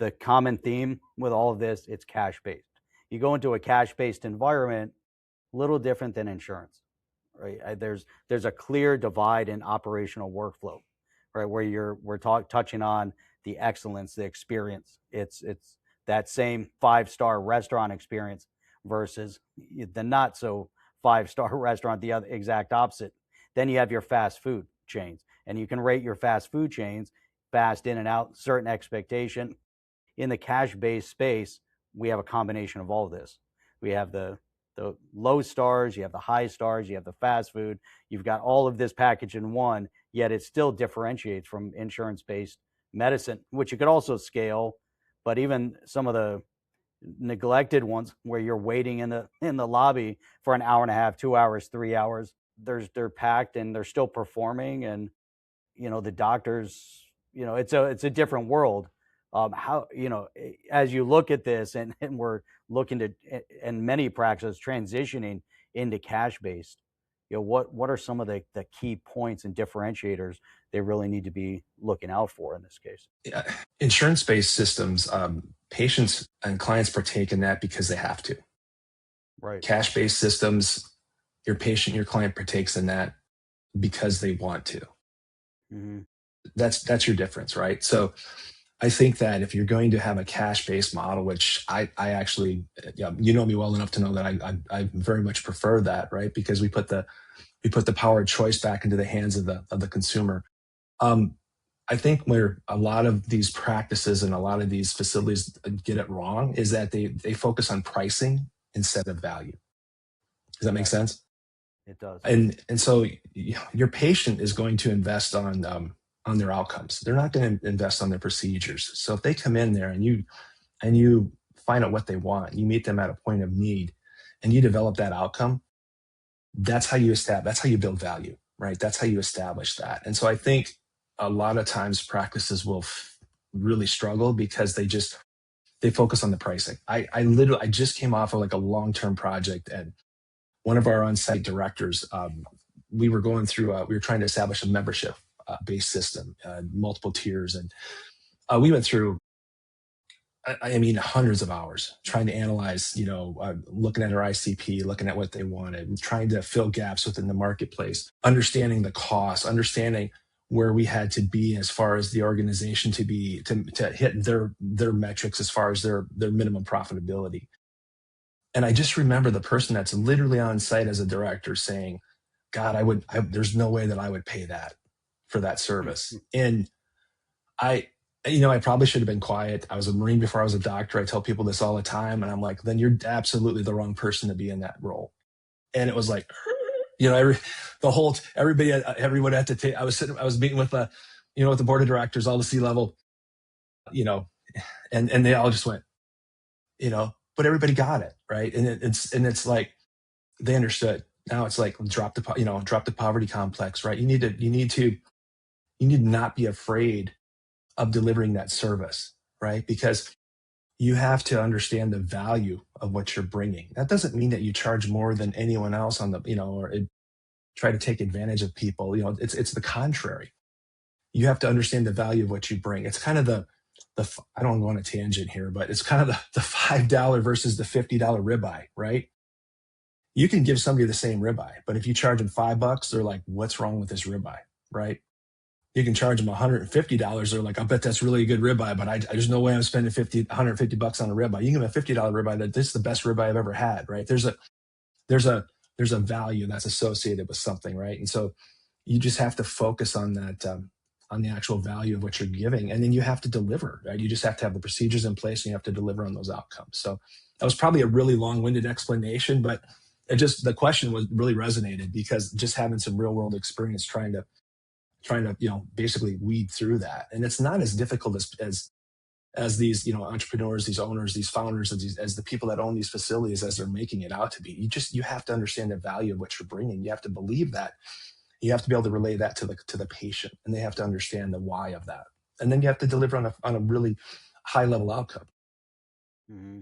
the common theme with all of this, it's cash based. You go into a cash based environment, little different than insurance, right? There's a clear divide in operational workflow, right? Where we're touching on the excellence, the experience. It's that same 5-star restaurant experience versus the not so 5-star restaurant, the other exact opposite. Then you have your fast food chains, and you can rate your fast food chains fast in and out, certain expectation. In the cash based space, we have a combination of all of this. We have the low stars, you have the high stars, you have the fast food, you've got all of this package in one, yet it still differentiates from insurance based medicine, which you could also scale. But even some of the neglected ones where you're waiting in the lobby for an hour and a half, 2 hours, 3 hours, they're packed and they're still performing. And the doctors, it's a different world. How as you look at this, and we're looking to, and many practices transitioning into cash based, what are some of the key points and differentiators they really need to be looking out for in this case? Yeah. Insurance-based systems, patients and clients partake in that because they have to. Right. Cash-based systems, your patient, your client partakes in that because they want to. Hmm. That's your difference, right? So I think that if you're going to have a cash-based model, which I actually, yeah, you know me well enough to know that I very much prefer that, right? Because we put the power of choice back into the hands of the consumer. Um, I think where a lot of these practices and a lot of these facilities get it wrong is that they focus on pricing instead of value. Does that make Yes, sense? it does. And so your patient is going to invest on their outcomes. They're not going to invest on their procedures. So if they come in there and you find out what they want, you meet them at a point of need, and you develop that outcome, that's how you build value, right? That's how you establish that. And so I think a lot of times practices will really struggle because they focus on the pricing. I just came off of like a long-term project, and one of our on-site directors, we were going through, we were trying to establish a membership based system, multiple tiers. And we went through, I mean, hundreds of hours trying to analyze, looking at our ICP, looking at what they wanted, and trying to fill gaps within the marketplace, understanding the cost, understanding where we had to be as far as the organization to hit their metrics as far as their minimum profitability. And I just remember the person that's literally on site as a director saying, God, there's no way that I would pay that for that service. And I, I probably should have been quiet. I was a Marine before I was a doctor. I tell people this all the time. And I'm like, then you're absolutely the wrong person to be in that role. And it was like, everyone at the table, I was meeting with with the board of directors, all the C-level, you know, and they all just went, but everybody got it. Right. And it's like, they understood. Now it's like, drop the poverty complex, right? You need to not be afraid of delivering that service, right? Because you have to understand the value of what you're bringing. That doesn't mean that you charge more than anyone else on the, or try to take advantage of people. It's the contrary. You have to understand the value of what you bring. It's kind of I don't want a tangent here, but it's kind of the $5 versus the $50 ribeye, right? You can give somebody the same ribeye, but if you charge them $5, they're like, what's wrong with this ribeye, right? You can charge them $150. They're like, I bet that's really a good ribeye, but there's no way I'm spending $150 on a ribeye. You can give them a $50 ribeye that this is the best ribeye I've ever had, right? There's a value that's associated with something, right? And so you just have to focus on that, on the actual value of what you're giving. And then you have to deliver, right? You just have to have the procedures in place and you have to deliver on those outcomes. So that was probably a really long-winded explanation, but the question was really resonated because just having some real world experience trying to basically weed through that. And it's not as difficult as these, entrepreneurs, these owners, these founders, as the people that own these facilities, as they're making it out to be. You have to understand the value of what you're bringing. You have to believe that. You have to be able to relay that to the patient, and they have to understand the why of that. And then you have to deliver on a really high level outcome. Mm-hmm.